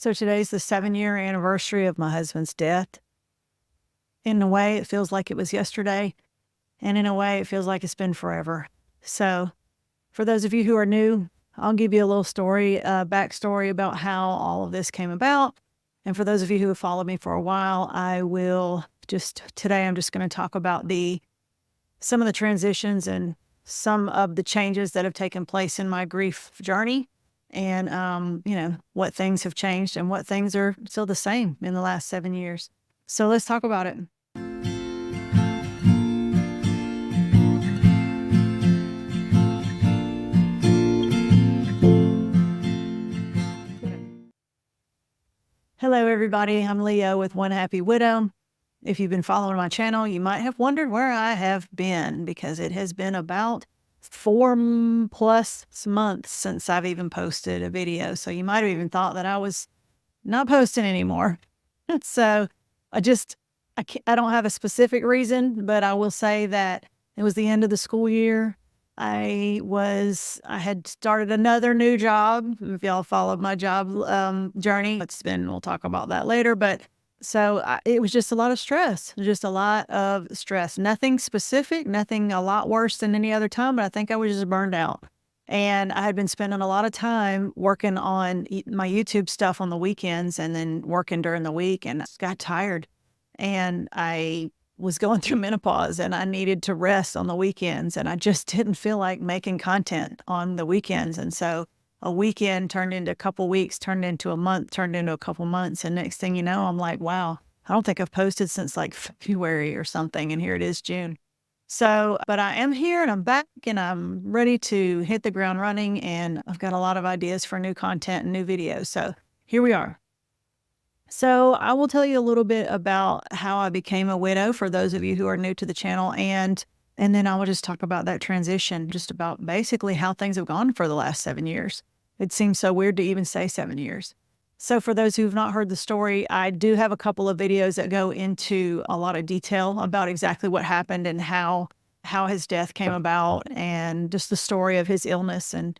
So today's the 7-year anniversary of my husband's death. In a way, it feels like it was yesterday, and in a way, it feels like it's been forever. So for those of you who are new, I'll give you a little story, backstory about how all of this came about. And for those of you who have followed me for a while, today I'm just going to talk about some of the transitions and some of the changes that have taken place in my grief journey, and what things have changed and what things are still the same in the last 7 years. So let's talk about it. Hello, everybody. I'm Leo with One Happy Widow. If you've been following my channel, you might have wondered where I have been, because it has been about 4+ months since I've even posted a video. So you might have even thought that I was not posting anymore. So I don't have a specific reason, but I will say that it was the end of the school year. I had started another new job. If y'all followed my job journey, we'll talk about that later. But it was just a lot of stress, nothing specific, nothing a lot worse than any other time, but I think I was just burned out. And I had been spending a lot of time working on my YouTube stuff on the weekends and then working during the week, and I got tired. And I was going through menopause and I needed to rest on the weekends, and I just didn't feel like making content on the weekends. And so a weekend turned into a couple weeks, turned into a month, turned into a couple months. And next thing you know, I'm like, wow, I don't think I've posted since like February or something. And here it is, June. So, but I am here and I'm back and I'm ready to hit the ground running, and I've got a lot of ideas for new content and new videos. So here we are. So I will tell you a little bit about how I became a widow for those of you who are new to the channel. And then I will just talk about that transition, just about basically how things have gone for the last 7 years. It seems so weird to even say 7 years. So for those who've not heard the story, I do have a couple of videos that go into a lot of detail about exactly what happened and how his death came about, and just the story of his illness. And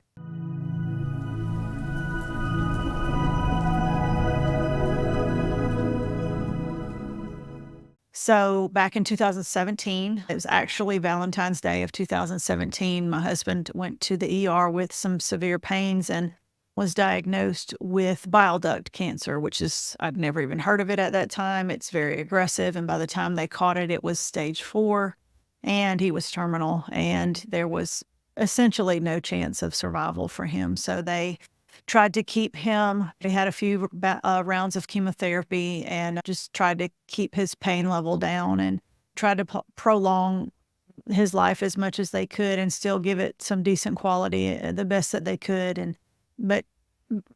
so back in 2017, it was actually Valentine's Day of 2017, my husband went to the ER with some severe pains and was diagnosed with bile duct cancer, which I'd never even heard of it at that time. It's very aggressive. And by the time they caught it, it was stage 4, and he was terminal, and there was essentially no chance of survival for him. So they tried to keep him. They had a few rounds of chemotherapy and just tried to keep his pain level down and tried to prolong his life as much as they could and still give it some decent quality, the best that they could. But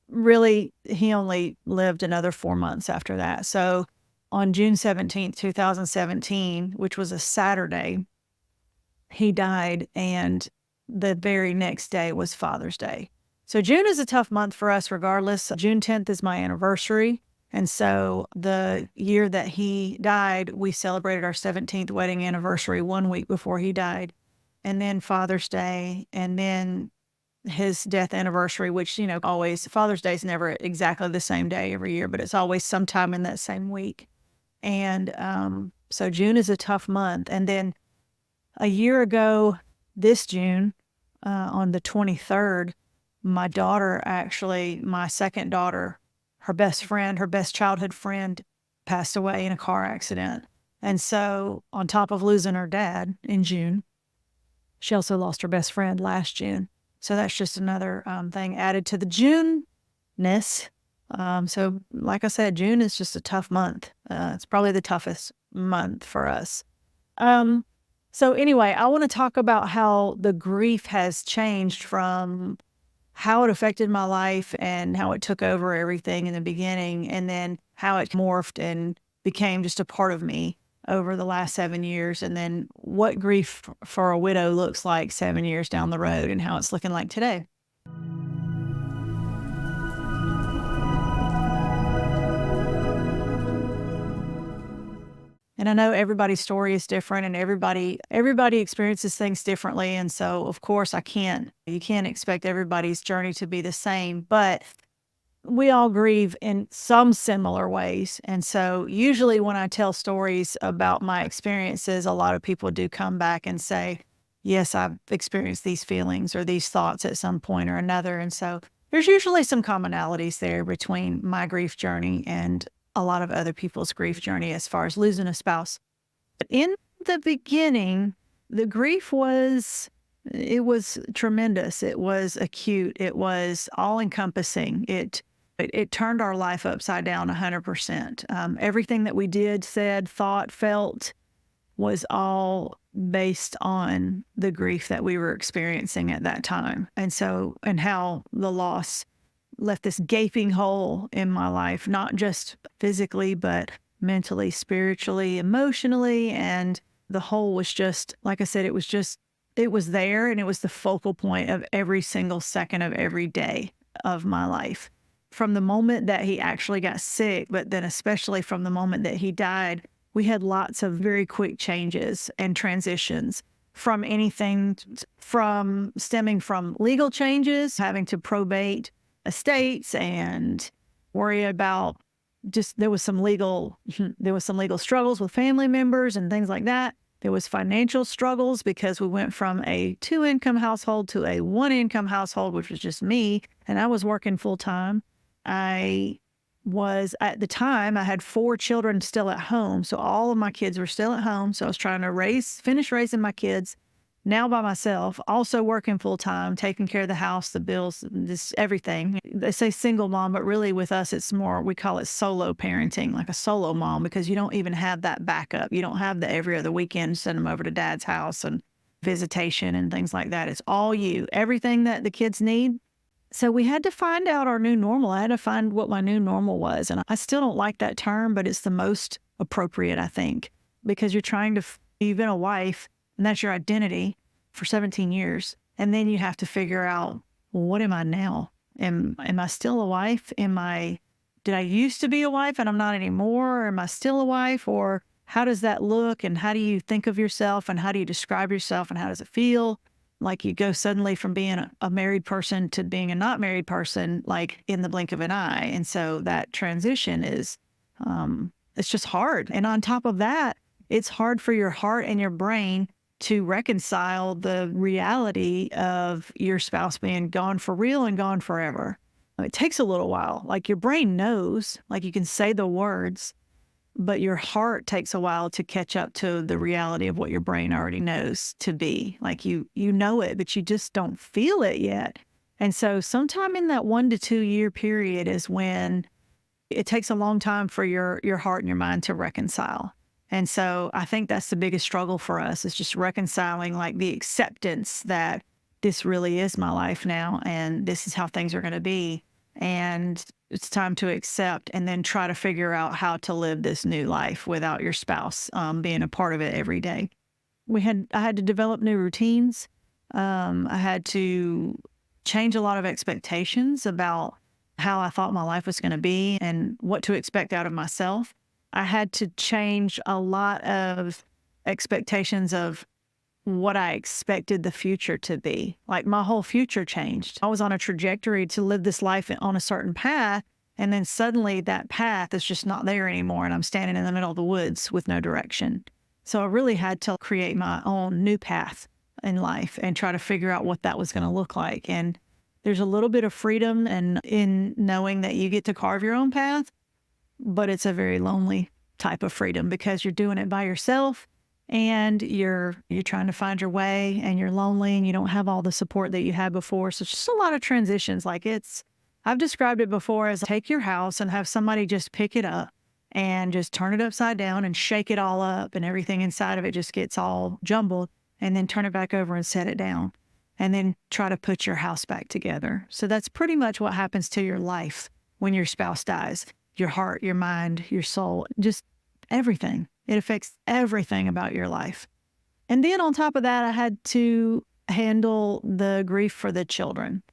really, he only lived another 4 months after that. So on June 17th, 2017, which was a Saturday, he died, and the very next day was Father's Day. So June is a tough month for us regardless. June 10th is my anniversary. And so the year that he died, we celebrated our 17th wedding anniversary 1 week before he died. And then Father's Day, and then his death anniversary, which, always, Father's Day is never exactly the same day every year, but it's always sometime in that same week. And so June is a tough month. And then a year ago, this June, on the 23rd, my daughter, actually, my second daughter, her best childhood friend, passed away in a car accident. And so on top of losing her dad in June, she also lost her best friend last June. So that's just another thing added to the June-ness. So like I said, June is just a tough month. It's probably the toughest month for us. So anyway, I want to talk about how the grief has changed from how it affected my life and how it took over everything in the beginning, and then how it morphed and became just a part of me over the last 7 years, and then what grief for a widow looks like 7 years down the road and how it's looking like today. And I know everybody's story is different, and everybody experiences things differently. And so, of course, you can't expect everybody's journey to be the same. But we all grieve in some similar ways. And so usually when I tell stories about my experiences, a lot of people do come back and say, yes, I've experienced these feelings or these thoughts at some point or another. And so there's usually some commonalities there between my grief journey and a lot of other people's grief journey as far as losing a spouse. But in the beginning, the grief it was tremendous. It was acute. It was all encompassing. It turned our life upside down 100%. Everything that we did, said, thought, felt was all based on the grief that we were experiencing at that time. And how the loss left this gaping hole in my life, not just physically, but mentally, spiritually, emotionally. And the hole was just, like I said, it was there, and it was the focal point of every single second of every day of my life. From the moment that he actually got sick, but then especially from the moment that he died, we had lots of very quick changes and transitions from anything from stemming from legal changes, having to probate estates and worry about there was some legal struggles with family members and things like that. There was financial struggles because we went from a 2-income household to a 1-income household, which was just me, and I was working full time. At the time, I had 4 children still at home. So all of my kids were still at home. So I was trying to finish raising my kids now by myself, also working full time, taking care of the house, the bills, everything. They say single mom, but really with us, it's more, we call it solo parenting, like a solo mom, because you don't even have that backup. You don't have the every other weekend send them over to dad's house and visitation and things like that. It's all you, everything that the kids need. So we had to find out our new normal. I had to find what my new normal was. And I still don't like that term, but it's the most appropriate, I think, because you've been a wife and that's your identity for 17 years. And then you have to figure out, well, what am I now? Am I still a wife? Did I used to be a wife and I'm not anymore? Or am I still a wife? Or how does that look? And how do you think of yourself? And how do you describe yourself? And how does it feel? Like you go suddenly from being a married person to being a not married person, like in the blink of an eye. And so that transition it's just hard. And on top of that, it's hard for your heart and your brain to reconcile the reality of your spouse being gone for real and gone forever. It takes a little while. Like your brain knows, like you can say the words, but your heart takes a while to catch up to the reality of what your brain already knows to be. Like you know it, but you just don't feel it yet. And so sometime in that 1 to 2 year period is when it takes a long time for your heart and your mind to reconcile. And so I think that's the biggest struggle for us, is just reconciling like the acceptance that this really is my life now and this is how things are going to be. And it's time to accept and then try to figure out how to live this new life without your spouse being a part of it every day. I had to develop new routines. I had to change a lot of expectations about how I thought my life was going to be and what to expect out of myself. I had to change a lot of expectations of what I expected the future to be. Like my whole future changed. I was on a trajectory to live this life on a certain path, and then suddenly that path is just not there anymore, and I'm standing in the middle of the woods with no direction. So I really had to create my own new path in life and try to figure out what that was going to look like. And there's a little bit of freedom and in knowing that you get to carve your own path, but it's a very lonely type of freedom because you're doing it by yourself. And you're trying to find your way and you're lonely and you don't have all the support that you had before. So it's just a lot of transitions. I've described it before as take your house and have somebody just pick it up and just turn it upside down and shake it all up and everything inside of it just gets all jumbled, and then turn it back over and set it down and then try to put your house back together. So that's pretty much what happens to your life when your spouse dies. Your heart, your mind, your soul, just everything. It affects everything about your life. And then on top of that, I had to handle the grief for the children.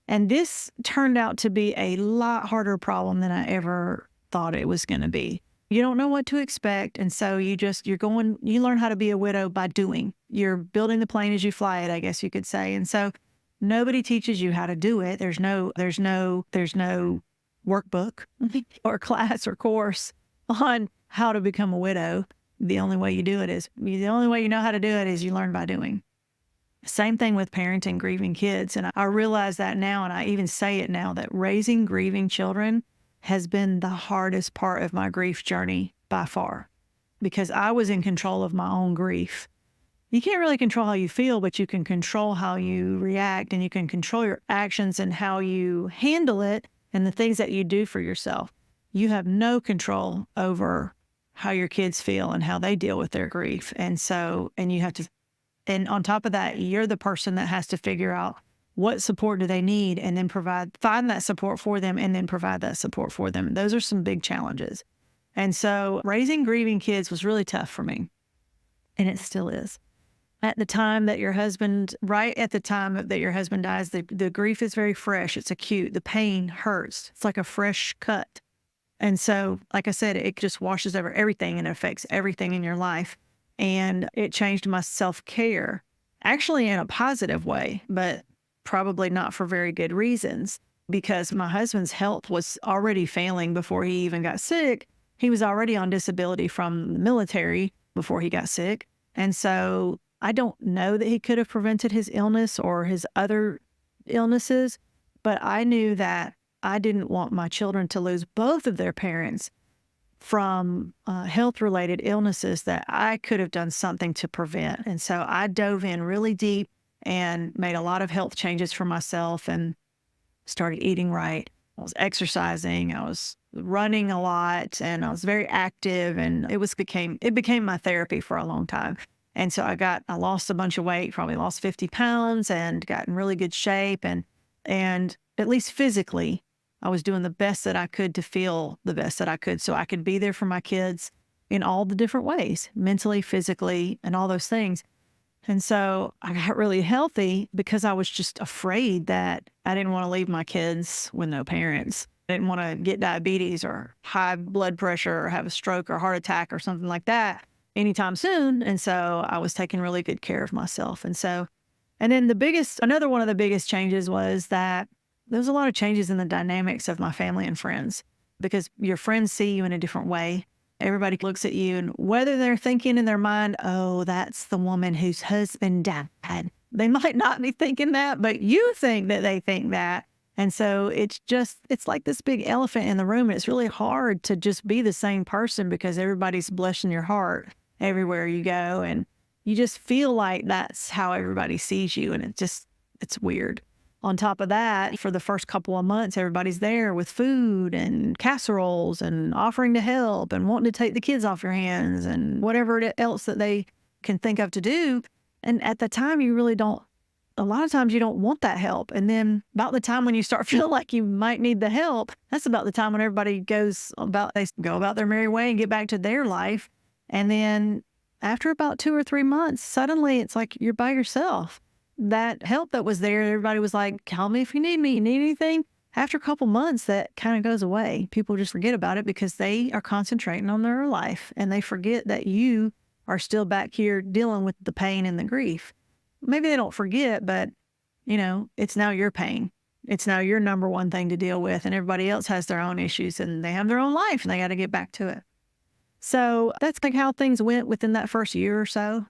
And this turned out to be a lot harder problem than I ever thought it was going to be. You don't know what to expect. And so you learn how to be a widow by doing. You're building the plane as you fly it, I guess you could say. And so nobody teaches you how to do it. There's no workbook or class or course on how to become a widow. The only way you know how to do it is you learn by doing. Same thing with parenting grieving kids. And I realize that now, and I even say it now, that raising grieving children has been the hardest part of my grief journey by far, because I was in control of my own grief. You can't really control how you feel, but you can control how you react, and you can control your actions and how you handle it and the things that you do for yourself. You have no control over how your kids feel and how they deal with their grief. And you have to, and on top of that, you're the person that has to figure out what support do they need, and then find that support for them, and then provide that support for them. Those are some big challenges. And so raising grieving kids was really tough for me, and it still is. Right at the time that your husband dies, the grief is very fresh. It's acute. The pain hurts. It's like a fresh cut. And so, like I said, it just washes over everything and affects everything in your life. And it changed my self-care, actually in a positive way, but probably not for very good reasons, because my husband's health was already failing before he even got sick. He was already on disability from the military before he got sick. And so I don't know that he could have prevented his illness or his other illnesses, but I knew that I didn't want my children to lose both of their parents from health-related illnesses that I could have done something to prevent. And so I dove in really deep and made a lot of health changes for myself and started eating right. I was exercising, I was running a lot, and I was very active, and it became my therapy for a long time. And so I lost a bunch of weight, probably lost 50 pounds, and got in really good shape. And at least physically, I was doing the best that I could to feel the best that I could, so I could be there for my kids in all the different ways, mentally, physically, and all those things. And so I got really healthy because I was just afraid that I didn't want to leave my kids with no parents. I didn't want to get diabetes or high blood pressure or have a stroke or heart attack or something like that anytime soon. And so I was taking really good care of myself. And then another one of the biggest changes was that there was a lot of changes in the dynamics of my family and friends, because your friends see you in a different way. Everybody looks at you, and whether they're thinking in their mind, oh, that's the woman whose husband died, they might not be thinking that, but you think that they think that. And so it's like this big elephant in the room. And it's really hard to just be the same person, because everybody's blessing your heart everywhere you go. And you just feel like that's how everybody sees you. And it's weird. On top of that, for the first couple of months, everybody's there with food and casseroles and offering to help and wanting to take the kids off your hands and whatever else that they can think of to do. And at the time, a lot of times you don't want that help. And then about the time when you start feeling like you might need the help, that's about the time when everybody they go about their merry way and get back to their life. And then after about 2 or 3 months, suddenly it's like you're by yourself. That help that was there, everybody was like, call me if you need me. You need anything? After a couple months, that kind of goes away. People just forget about it because they are concentrating on their life, and they forget that you are still back here dealing with the pain and the grief. Maybe they don't forget, but it's now your pain. It's now your number one thing to deal with, and everybody else has their own issues, and they have their own life, and they got to get back to it. So that's like how things went within that first year or so.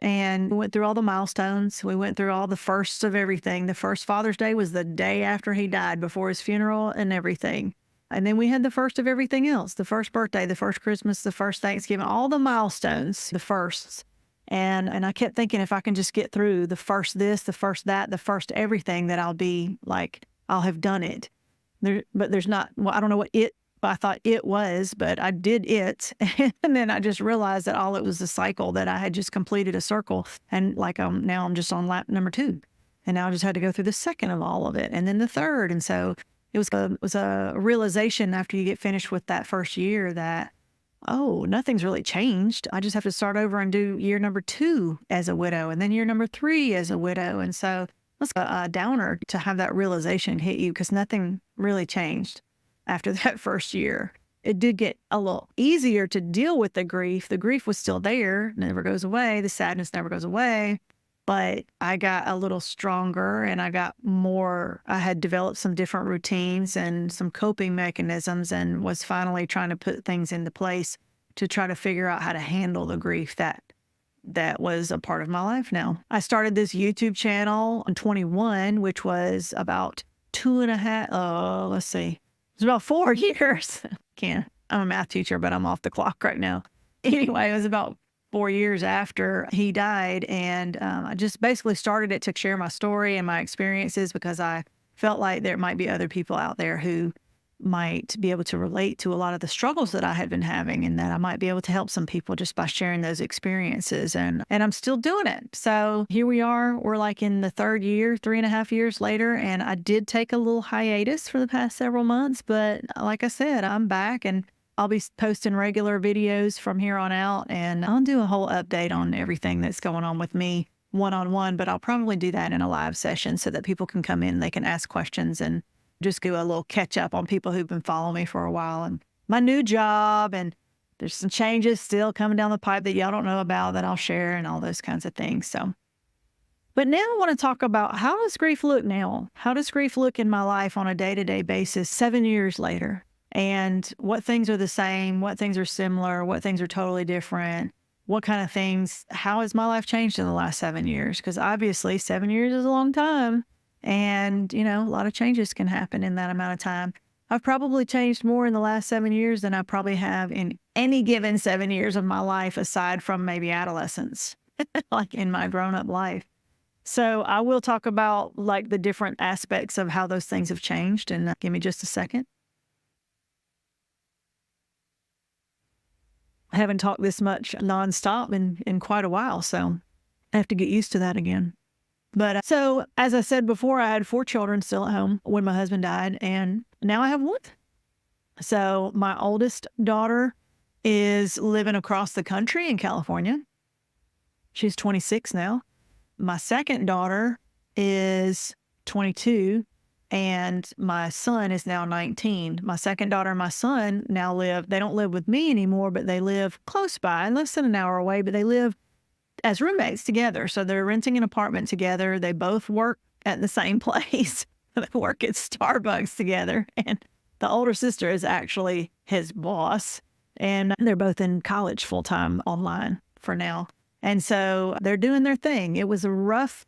And we went through all the milestones. We went through all the firsts of everything. The first Father's Day was the day after he died, before his funeral and everything. And then we had the first of everything else, the first birthday, the first Christmas, the first Thanksgiving, all the milestones, the firsts. And I kept thinking, if I can just get through the first this, the first that, the first everything, that I'll have done it. But there's not, I don't know what I thought it was, but I did it. And then I just realized that all it was a cycle, that I had just completed a circle. And now I'm just on lap number 2. And now I just had to go through the second of all of it, and then the third. And so it was a realization after you get finished with that first year that, oh, nothing's really changed. I just have to start over and do year number 2 as a widow, and then year number 3 as a widow. And so it's a downer to have that realization hit you, because nothing really changed after that first year. It did get a little easier to deal with the grief. The grief was still there, never goes away. The sadness never goes away. but I got a little stronger and I had developed some different routines and some coping mechanisms and was finally trying to put things into place to try to figure out how to handle the grief that was a part of my life now. I started this YouTube channel in 21, which was about two and a half, let's see, it was about 4 years. I'm a math teacher, but I'm off the clock right now. Anyway, it was about 4 years after he died. And I just basically started it to share my story and my experiences because I felt like there might be other people out there who might be able to relate to a lot of the struggles that I had been having, and that I might be able to help some people just by sharing those experiences. And I'm still doing it. So here we are. We're like in the third year, 3.5 years later. And I did take a little hiatus for the past several months. But like I said, I'm back and I'll be posting regular videos from here on out. And I'll do a whole update on everything that's going on with me one-on-one. But I'll probably do that in a live session so that people can come in, they can ask questions, and just do a little catch up on people who've been following me for a while and my new job. And there's some changes still coming down the pipe that y'all don't know about that I'll share and all those kinds of things. So, but now I want to talk about, how does grief look now? How does grief look in my life on a day-to-day basis 7 years later? And what things are the same? What things are similar? What things are totally different? What kind of things, how has my life changed in the last 7 years? Because obviously 7 years is a long time. And, a lot of changes can happen in that amount of time. I've probably changed more in the last 7 years than I probably have in any given 7 years of my life, aside from maybe adolescence, like in my grown-up life. So I will talk about like the different aspects of how those things have changed. And give me just a second. I haven't talked this much nonstop in quite a while, so I have to get used to that again. But so, as I said before, I had 4 children still at home when my husband died, and now I have 1. So my oldest daughter is living across the country in California. She's 26 now. My second daughter is 22, and my son is now 19. My second daughter and my son now they don't live with me anymore, but they live close by, less than an hour away, but they live as roommates together. So they're renting an apartment together. They both work at the same place. They work at Starbucks together. And the older sister is actually his boss. And they're both in college full-time online for now. And so they're doing their thing. It was a rough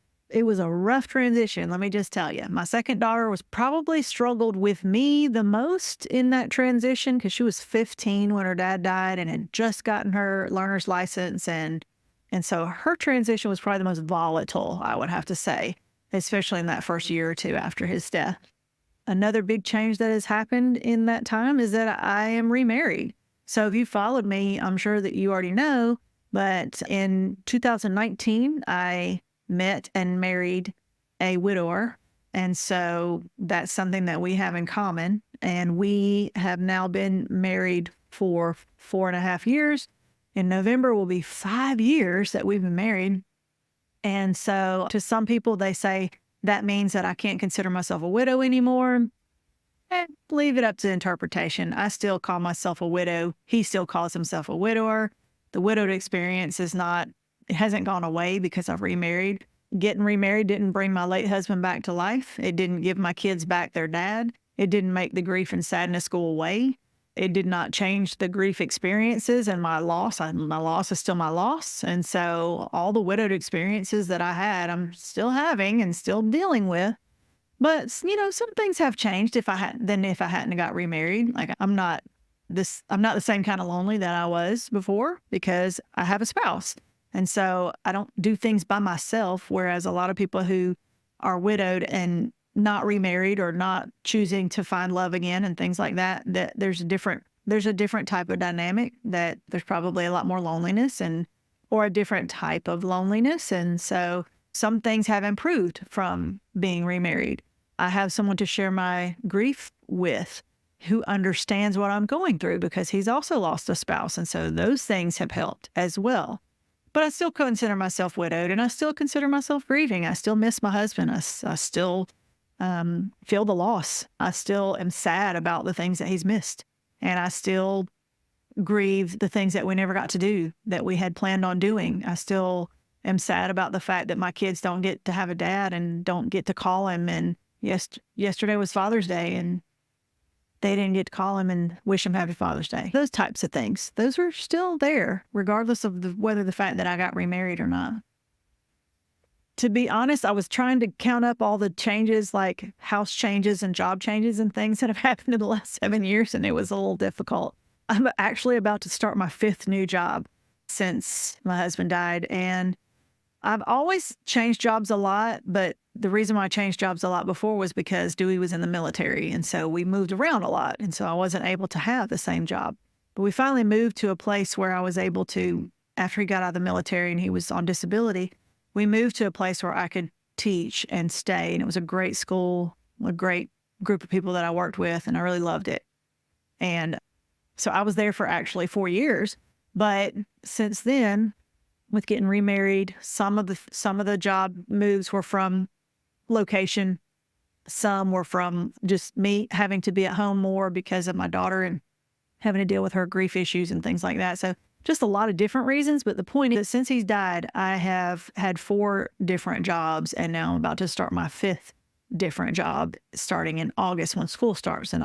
transition, let me just tell you. My second daughter was probably struggled with me the most in that transition because she was 15 when her dad died and had just gotten her learner's license. And so her transition was probably the most volatile, I would have to say, especially in that first year or two after his death. Another big change that has happened in that time is that I am remarried. So if you followed me, I'm sure that you already know, but in 2019, I met and married a widower. And so that's something that we have in common. And we have now been married for 4.5 years. In November will be 5 years that we've been married. And so to some people, they say that means that I can't consider myself a widow anymore. Leave it up to interpretation. I still call myself a widow. He still calls himself a widower. The widowed experience it hasn't gone away because I've remarried. Getting remarried didn't bring my late husband back to life. It didn't give my kids back their dad. It didn't make the grief and sadness go away. It did not change the grief experiences and my loss. My loss is still my loss. And so all the widowed experiences that I had, I'm still having and still dealing with. But, some things have changed if I hadn't got remarried. Like I'm not the same kind of lonely that I was before because I have a spouse. And so I don't do things by myself, whereas a lot of people who are widowed and not remarried or not choosing to find love again and things like that, that there's a different type of dynamic, that there's probably a lot more loneliness or a different type of loneliness. And so some things have improved from being remarried. I have someone to share my grief with who understands what I'm going through because he's also lost a spouse. And so those things have helped as well. But I still consider myself widowed and I still consider myself grieving. I still miss my husband. I still feel the loss. I still am sad about the things that he's missed. And I still grieve the things that we never got to do that we had planned on doing. I still am sad about the fact that my kids don't get to have a dad and don't get to call him. And yesterday was Father's Day, and they didn't get to call him and wish him Happy Father's Day. Those types of things, those are still there, regardless of whether the fact that I got remarried or not. To be honest, I was trying to count up all the changes, like house changes and job changes and things that have happened in the last 7 years, and it was a little difficult. I'm actually about to start my 5th new job since my husband died, and I've always changed jobs a lot, but the reason why I changed jobs a lot before was because Dewey was in the military, and so we moved around a lot, and so I wasn't able to have the same job. But we finally moved to a place where I was able to, after he got out of the military and he was on disability, we moved to a place where I could teach and stay, and it was a great school, a great group of people that I worked with, and I really loved it. And so I was there for actually 4 years, but since then, with getting remarried, some of the job moves were from location, some were from just me having to be at home more because of my daughter and having to deal with her grief issues and things like that. So just a lot of different reasons. But the point is that since he's died, I have had 4 different jobs, and now I'm about to start my 5th different job starting in August when school starts. And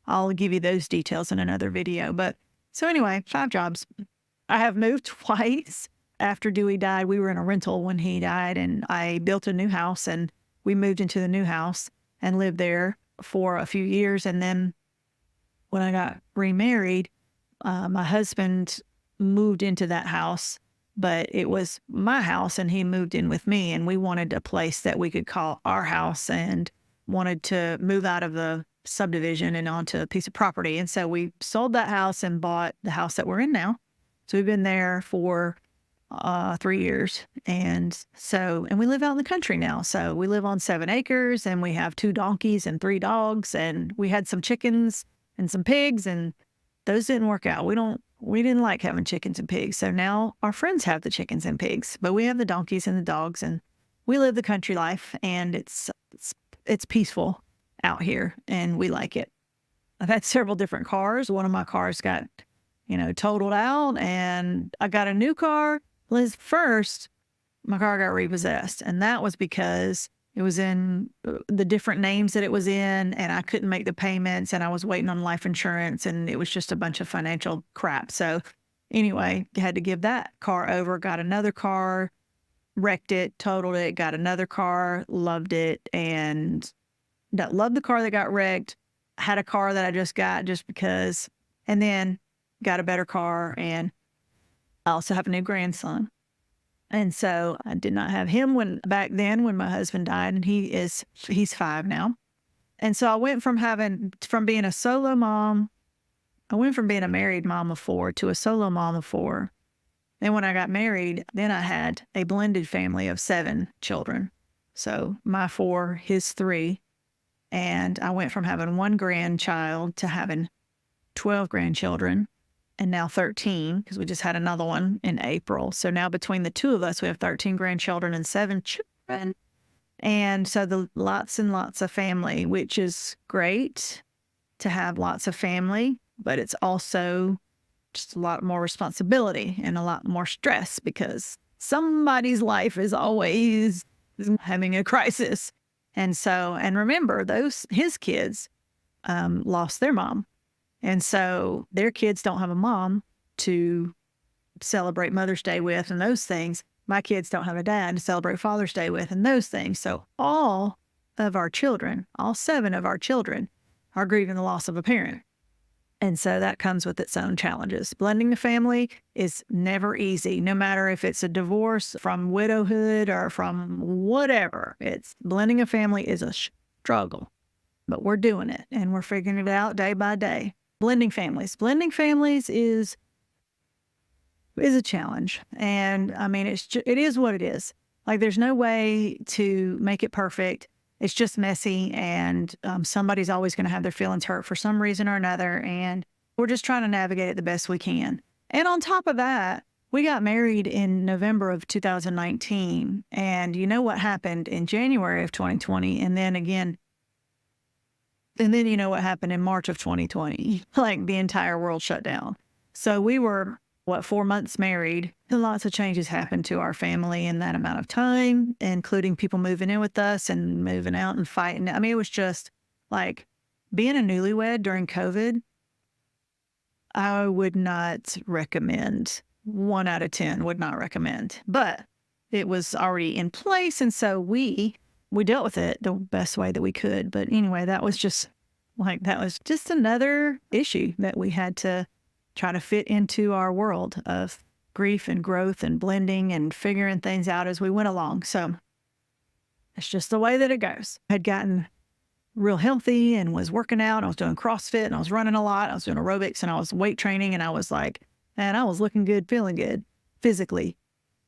I'll give you those details in another video. But so anyway, 5 jobs. I have moved twice. After Dewey died, we were in a rental when he died, and I built a new house, and we moved into the new house and lived there for a few years. And then when I got remarried, my husband moved into that house, but it was my house, and he moved in with me, and we wanted a place that we could call our house and wanted to move out of the subdivision and onto a piece of property. And so we sold that house and bought the house that we're in now. So we've been there for 3 years. And we live out in the country now. So we live on 7 acres, and we have 2 donkeys and 3 dogs, and we had some chickens and some pigs, and those didn't work out. We didn't like having chickens and pigs. So now our friends have the chickens and pigs, but we have the donkeys and the dogs, and we live the country life, and it's peaceful out here, and we like it. I've had several different cars. One of my cars got, totaled out, and I got a new car. First, my car got repossessed, and that was because it was in the different names that it was in, and I couldn't make the payments, and I was waiting on life insurance, and it was just a bunch of financial crap. So anyway, had to give that car over, got another car, wrecked it, totaled it, got another car, loved it, and loved the car that got wrecked, had a car that I just got just because, and then got a better car, and I also have a new grandson. And so I did not have him back then when my husband died, and he's 5 now. And so I went from being a solo mom, I went from being a married mom of 4 to a solo mom of 4. Then when I got married, then I had a blended family of 7 children. So my 4, his 3. And I went from having 1 grandchild to having 12 grandchildren, and now 13, because we just had another one in April. So now between the 2 of us, we have 13 grandchildren and 7 children. And so lots and lots of family, which is great to have lots of family, but it's also just a lot more responsibility and a lot more stress because somebody's life is always having a crisis. And remember, his kids lost their mom. And so their kids don't have a mom to celebrate Mother's Day with and those things. My kids don't have a dad to celebrate Father's Day with and those things. So all 7 of our children, are grieving the loss of a parent. And so that comes with its own challenges. Blending a family is never easy, no matter if it's a divorce from widowhood or from whatever. Blending a family is a struggle, but we're doing it and we're figuring it out day by day. Blending families is a challenge. And I mean, it is what it is. Like there's no way to make it perfect. It's just messy, and somebody's always going to have their feelings hurt for some reason or another, and we're just trying to navigate it the best we can. And on top of that, we got married in November of 2019, and you know what happened in January of 2020, and then you know what happened in March of 2020. Like the entire world shut down. So we were 4 months married. And lots of changes happened to our family in that amount of time, including people moving in with us and moving out and fighting. I mean, it was just like being a newlywed during COVID. I would not recommend. 1 out of 10 would not recommend. But it was already in place, and so we dealt with it the best way that we could. But anyway, that was just another issue that we had to try to fit into our world of grief and growth and blending and figuring things out as we went along. So it's just the way that it goes. I had gotten real healthy and was working out. I was doing CrossFit and I was running a lot. I was doing aerobics and I was weight training, and I was like, man, I was looking good, feeling good physically.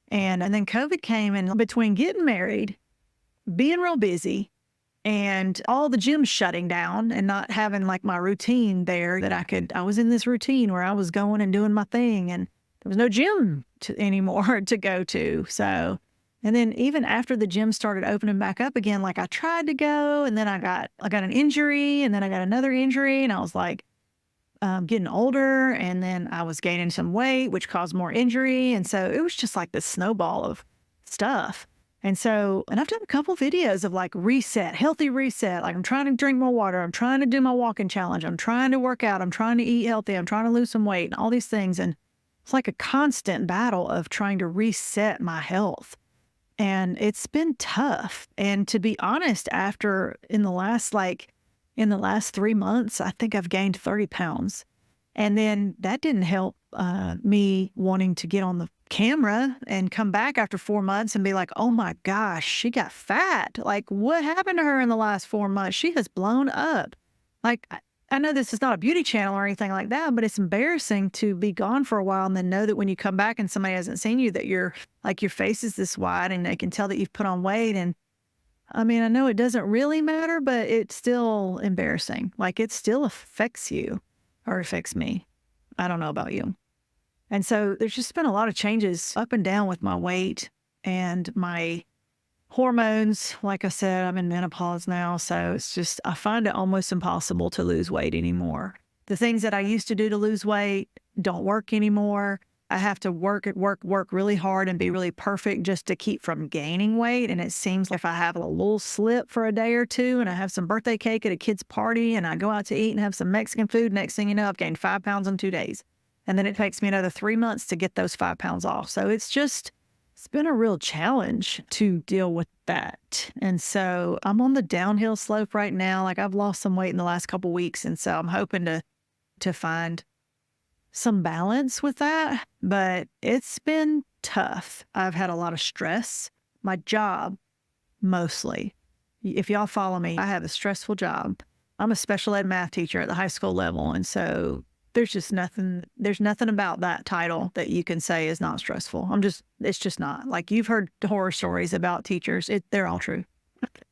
And then COVID came, and between getting married, being real busy, and all the gyms shutting down and not having like my routine there that I was in this routine where I was going and doing my thing, and there was no gym anymore to go to. So, and then even after the gym started opening back up again, like I tried to go, and then I got an injury, and then I got another injury, and I was like getting older, and then I was gaining some weight, which caused more injury. And so it was just like this snowball of stuff. And I've done a couple videos of like reset, healthy reset. Like I'm trying to drink more water. I'm trying to do my walking challenge. I'm trying to work out. I'm trying to eat healthy. I'm trying to lose some weight and all these things. And it's like a constant battle of trying to reset my health. And it's been tough. And to be honest, in the last 3 months, I think I've gained 30 pounds. And then that didn't help me wanting to get on the camera and come back after 4 months and be like, oh my gosh, she got fat. Like, what happened to her in the last 4 months? She has blown up. Like, I know this is not a beauty channel or anything like that, but it's embarrassing to be gone for a while and then know that when you come back and somebody hasn't seen you, that your face is this wide and they can tell that you've put on weight. And I mean, I know it doesn't really matter, but it's still embarrassing. Like, it still affects you or affects me. I don't know about you. And so there's just been a lot of changes up and down with my weight and my hormones. Like I said, I'm in menopause now, so it's just, I find it almost impossible to lose weight anymore. The things that I used to do to lose weight don't work anymore. I have to work really hard and be really perfect just to keep from gaining weight. And it seems like if I have a little slip for a day or two and I have some birthday cake at a kid's party and I go out to eat and have some Mexican food, next thing you know, I've gained 5 pounds in 2 days. And then it takes me another 3 months to get those 5 pounds off. So it's been a real challenge to deal with that. And so I'm on the downhill slope right now. Like, I've lost some weight in the last couple weeks. And so I'm hoping to find some balance with that. But it's been tough. I've had a lot of stress. My job, mostly. If y'all follow me, I have a stressful job. I'm a special ed math teacher at the high school level. And so there's nothing about that title that you can say is not stressful. It's just not. Like, you've heard horror stories about teachers. They're all true.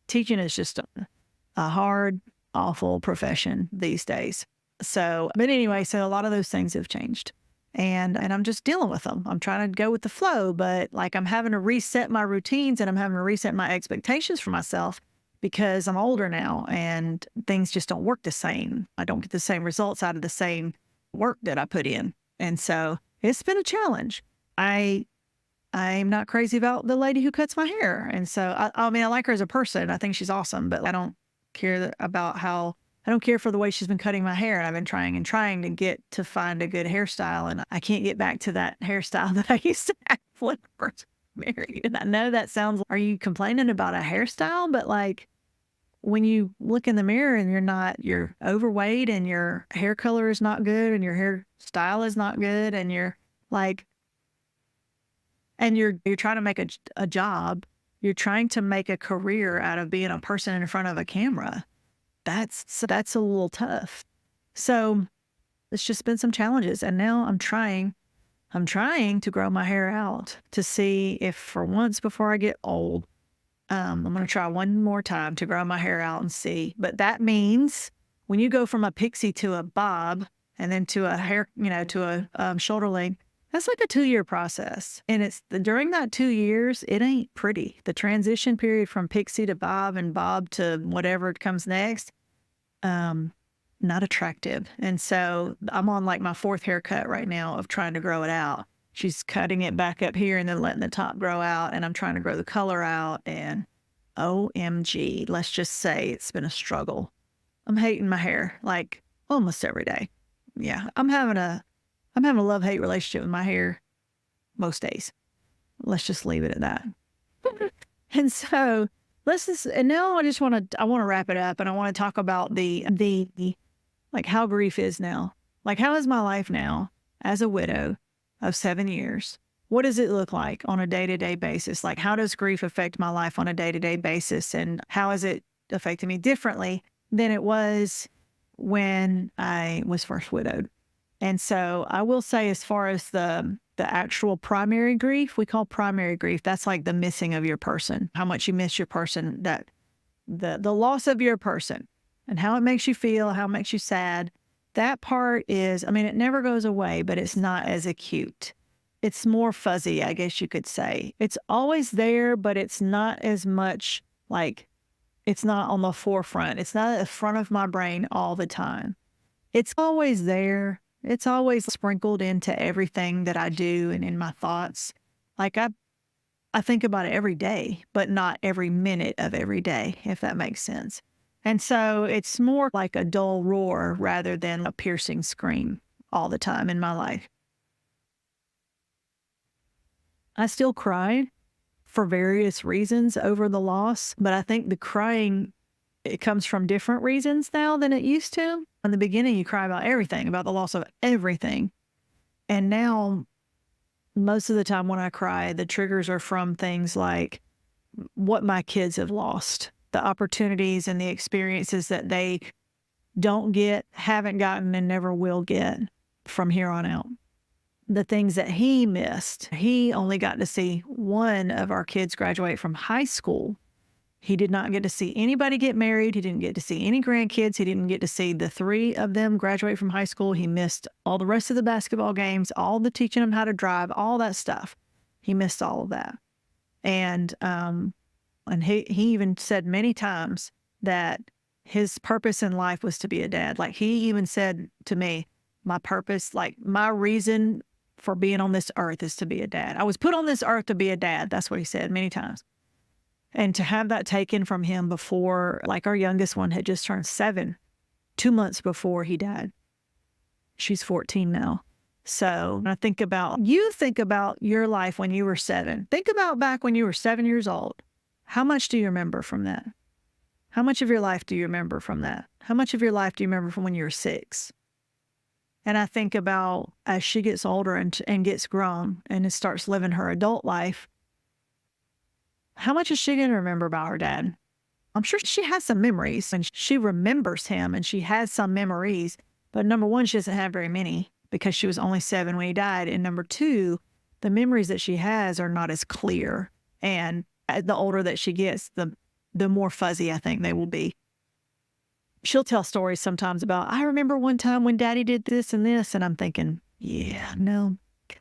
Teaching is just a hard, awful profession these days. So, but anyway, so a lot of those things have changed, and I'm just dealing with them. I'm trying to go with the flow, but like, I'm having to reset my routines and I'm having to reset my expectations for myself because I'm older now and things just don't work the same. I don't get the same results out of the same work that I put in. And so it's been a challenge. I'm not crazy about the lady who cuts my hair. And so, I mean, I like her as a person. I think she's awesome, but I don't care for the way she's been cutting my hair. And I've been trying to get to find a good hairstyle. And I can't get back to that hairstyle that I used to have when I first married. And I know that sounds, are you complaining about a hairstyle? But like, when you look in the mirror and you're overweight and your hair color is not good and your hairstyle is not good and you're trying to make a job, you're trying to make a career out of being a person in front of a camera. That's a little tough. So it's just been some challenges. And now I'm trying to grow my hair out to see if for once before I get old, I'm going to try one more time to grow my hair out and see. But that means when you go from a pixie to a bob and then to a hair, to a shoulder length, that's like a 2-year process. And during that 2 years, it ain't pretty. The transition period from pixie to bob and bob to whatever comes next, not attractive. And so I'm on like my fourth haircut right now of trying to grow it out. She's cutting it back up here and then letting the top grow out. And I'm trying to grow the color out. And OMG, let's just say it's been a struggle. I'm hating my hair like almost every day. Yeah, I'm having a love-hate relationship with my hair most days. Let's just leave it at that. And so and now I want to wrap it up, and I want to talk about the like how grief is now. Like, how is my life now as a widow of 7 years? What does it look like on a day-to-day basis? Like, how does grief affect my life on a day-to-day basis? And how is it affecting me differently than it was when I was first widowed? And so I will say, as far as the actual primary grief, we call primary grief, that's like the missing of your person, how much you miss your person, that the loss of your person and how it makes you feel, how it makes you sad. That part is, I mean, it never goes away, but it's not as acute. It's more fuzzy, I guess you could say. It's always there, but it's not as much like, it's not on the forefront. It's not at the front of my brain all the time. It's always there. It's always sprinkled into everything that I do and in my thoughts. Like, I think about it every day, but not every minute of every day, if that makes sense. And so it's more like a dull roar rather than a piercing scream all the time in my life. I still cry for various reasons over the loss, but I think the crying, it comes from different reasons now than it used to. In the beginning, you cry about everything, about the loss of everything. And now, most of the time when I cry, the triggers are from things like what my kids have lost, the opportunities and the experiences that they don't get, haven't gotten, and never will get from here on out. The things that he missed. He only got to see one of our kids graduate from high school. He did not get to see anybody get married. He didn't get to see any grandkids. He didn't get to see the three of them graduate from high school. He missed all the rest of the basketball games, all the teaching them how to drive, all that stuff. He missed all of that. And he even said many times that his purpose in life was to be a dad. Like, he even said to me, my purpose, like my reason for being on this earth is to be a dad. I was put on this earth to be a dad. That's what he said many times. And to have that taken from him before, like our youngest one had just turned 7, 2 months before he died. She's 14 now. So when I think about your life when you were 7. Think about back when you were 7 years old. How much do you remember from that? How much of your life do you remember from that? How much of your life do you remember from when you were 6? And I think about as she gets older and gets grown and starts living her adult life, how much is she going to remember about her dad? I'm sure she has some memories and she remembers him and she has some memories. But number one, she doesn't have very many because she was only 7 when he died. And number two, the memories that she has are not as clear. And the older that she gets, the more fuzzy I think they will be. She'll tell stories sometimes about, I remember one time when Daddy did this and this. And I'm thinking, yeah, no,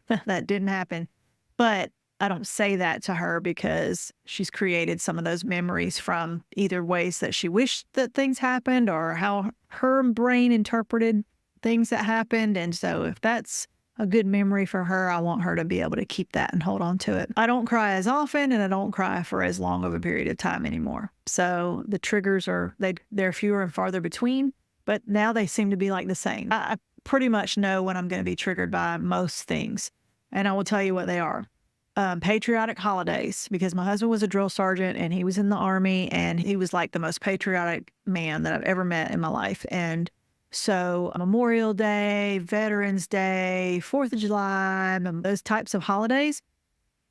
that didn't happen. But I don't say that to her because she's created some of those memories from either ways that she wished that things happened or how her brain interpreted things that happened. And so if that's a good memory for her, I want her to be able to keep that and hold on to it. I don't cry as often and I don't cry for as long of a period of time anymore. So the triggers they're fewer and farther between, but now they seem to be like the same. I pretty much know when I'm going to be triggered by most things. And I will tell you what they are. Patriotic holidays, because my husband was a drill sergeant and he was in the Army and he was like the most patriotic man that I've ever met in my life. And so Memorial Day, Veterans Day, 4th of July, those types of holidays,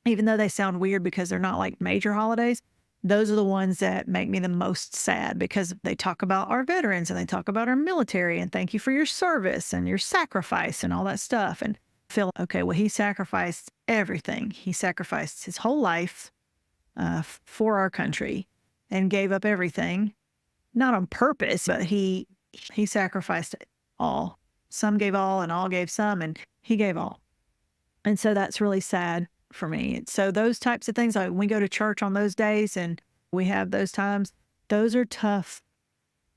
even though they sound weird because they're not like major holidays, those are the ones that make me the most sad because they talk about our veterans and they talk about our military and thank you for your service and your sacrifice and all that stuff. And feel, okay, well, he sacrificed everything. He sacrificed his whole life for our country and gave up everything, not on purpose, but he sacrificed all. Some gave all and all gave some, and he gave all. And so that's really sad for me. So those types of things, like when we go to church on those days and we have those times, those are tough,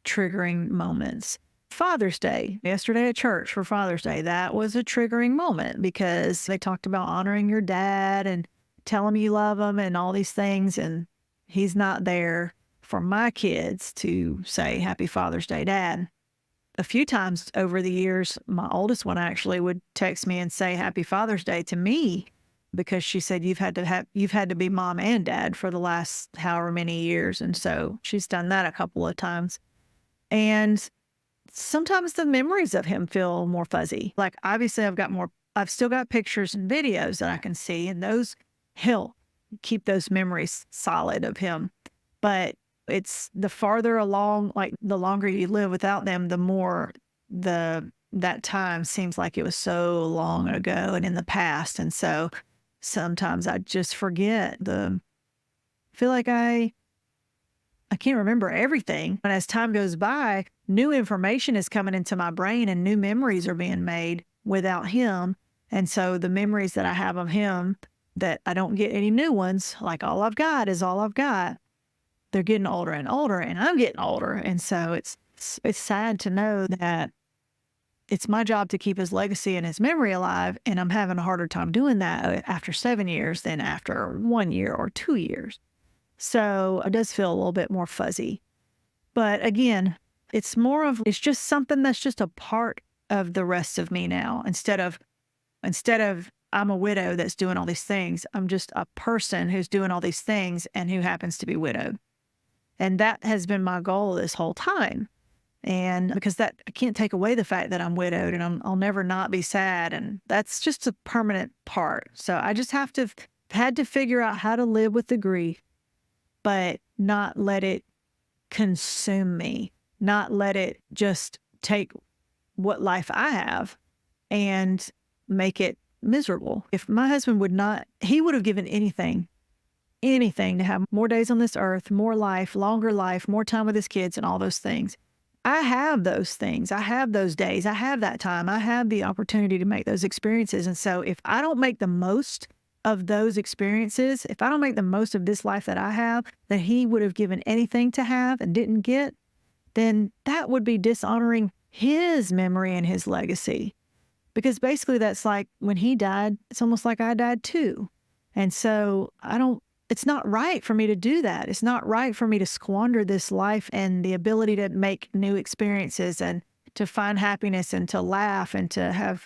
triggering moments. Father's Day, yesterday at church for Father's Day, that was a triggering moment because they talked about honoring your dad and tell him you love him and all these things. And he's not there for my kids to say, Happy Father's Day, Dad. A few times over the years, my oldest one actually would text me and say Happy Father's Day to me because she said you've had to be mom and dad for the last however many years. And so she's done that a couple of times. And sometimes the memories of him feel more fuzzy. Like obviously I've still got pictures and videos that I can see, and those help keep those memories solid of him. But it's the farther along, like the longer you live without them, the more that time seems like it was so long ago and in the past. And so sometimes I just feel like I can't remember everything. And as time goes by, new information is coming into my brain and new memories are being made without him. And so the memories that I have of him that I don't get any new ones, like all I've got is all I've got. They're getting older and older and I'm getting older. And so it's sad to know that it's my job to keep his legacy and his memory alive. And I'm having a harder time doing that after 7 years than after 1 year or 2 years. So it does feel a little bit more fuzzy. But again, it's just something that's just a part of the rest of me now. Instead of I'm a widow that's doing all these things, I'm just a person who's doing all these things and who happens to be widowed. And that has been my goal this whole time. And because I can't take away the fact that I'm widowed and I'll never not be sad. And that's just a permanent part. So I just had to figure out how to live with the grief, but not let it consume me, not let it just take what life I have and make it miserable. If my husband he would have given anything to have more days on this earth, more life, longer life, more time with his kids and all those things. I have those things. I have those days. I have that time. I have the opportunity to make those experiences. And so if I don't make the most of those experiences, if I don't make the most of this life that I have, that he would have given anything to have and didn't get, then that would be dishonoring his memory and his legacy. Because basically that's like when he died, it's almost like I died too. And so it's not right for me to do that. It's not right for me to squander this life and the ability to make new experiences and to find happiness and to laugh and to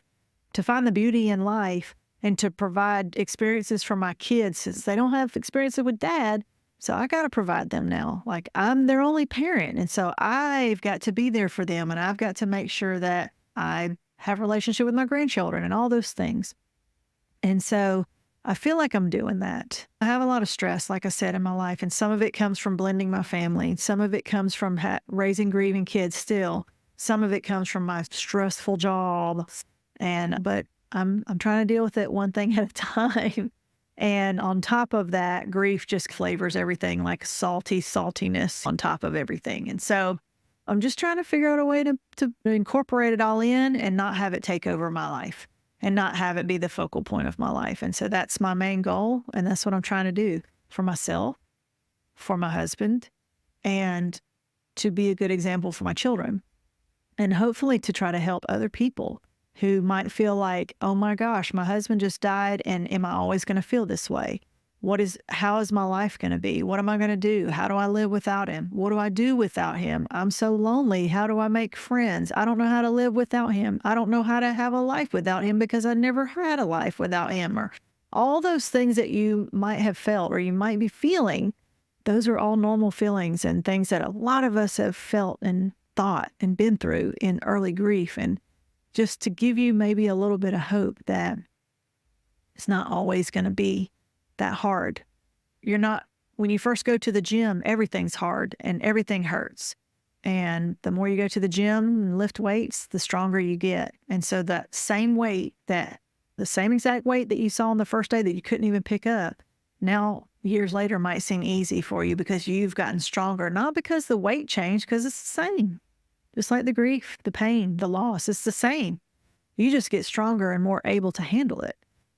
find the beauty in life and to provide experiences for my kids since they don't have experiences with dad. So I got to provide them now. Like I'm their only parent. And so I've got to be there for them and I've got to make sure that I have a relationship with my grandchildren and all those things. And so I feel like I'm doing that. I have a lot of stress, like I said, in my life, and some of it comes from blending my family. Some of it comes from raising grieving kids still. Some of it comes from my stressful job. But I'm trying to deal with it one thing at a time. And on top of that, grief just flavors everything like saltiness on top of everything. And so I'm just trying to figure out a way to incorporate it all in and not have it take over my life. And not have it be the focal point of my life. And so that's my main goal. And that's what I'm trying to do for myself, for my husband, and to be a good example for my children. And hopefully to try to help other people who might feel like, oh my gosh, my husband just died. And am I always going to feel this way? How is my life going to be? What am I going to do? How do I live without him? What do I do without him? I'm so lonely. How do I make friends? I don't know how to live without him. I don't know how to have a life without him because I never had a life without him. Or all those things that you might have felt or you might be feeling, those are all normal feelings and things that a lot of us have felt and thought and been through in early grief. And just to give you maybe a little bit of hope that it's not always going to be that hard. When you first go to the gym, everything's hard and everything hurts. And the more you go to the gym and lift weights, the stronger you get. And so the same exact weight that you saw on the first day that you couldn't even pick up, now years later might seem easy for you because you've gotten stronger, not because the weight changed, because it's the same. Just like the grief, the pain, the loss, it's the same. You just get stronger and more able to handle it.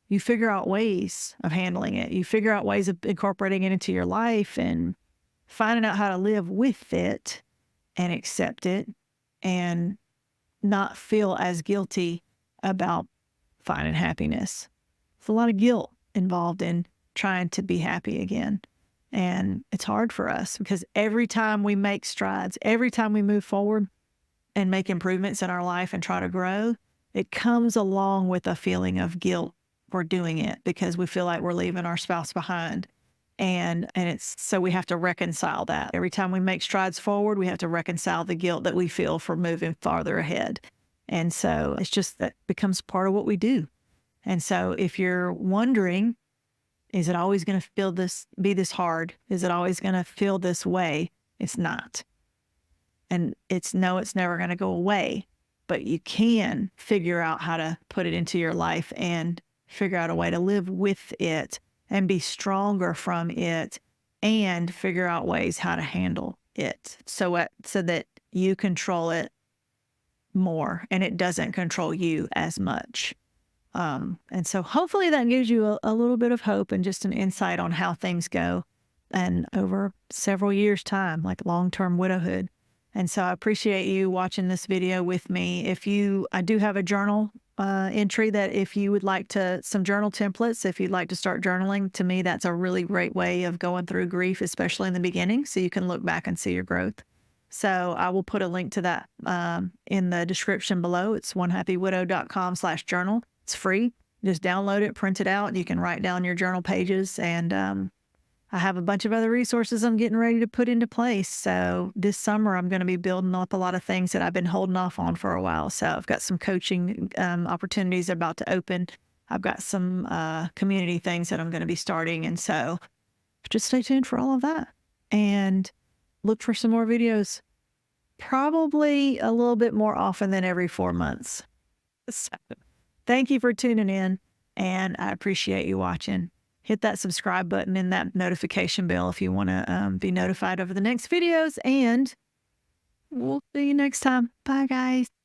You figure out ways of handling it. You figure out ways of incorporating it into your life and finding out how to live with it and accept it and not feel as guilty about finding happiness. There's a lot of guilt involved in trying to be happy again. And it's hard for us because every time we make strides, every time we move forward and make improvements in our life and try to grow, it comes along with a feeling of guilt for doing it because we feel like we're leaving our spouse behind. And it's so we have to reconcile that. Every time we make strides forward, we have to reconcile the guilt that we feel for moving farther ahead. And so it's just that becomes part of what we do. And so if you're wondering, is it always going to be this hard? Is it always going to feel this way? It's not. And it's never going to go away, but you can figure out how to put it into your life and figure out a way to live with it and be stronger from it and figure out ways how to handle it so that you control it more and it doesn't control you as much. And so hopefully that gives you a little bit of hope and just an insight on how things go and over several years' time, like long-term widowhood. And so I appreciate you watching this video with me. I do have a journal entry that if you would like some journal templates, if you'd like to start journaling, to me, that's a really great way of going through grief, especially in the beginning, so you can look back and see your growth. So I will put a link to that in the description below. It's onehappywidow.com/journal. It's free. Just download it, print it out. You can write down your journal pages. And I have a bunch of other resources I'm getting ready to put into place. So this summer, I'm going to be building up a lot of things that I've been holding off on for a while. So I've got some coaching opportunities about to open. I've got some community things that I'm going to be starting. And so just stay tuned for all of that and look for some more videos, probably a little bit more often than every 4 months. So thank you for tuning in, and I appreciate you watching. Hit that subscribe button and that notification bell if you want to be notified of the next videos, and we'll see you next time. Bye, guys.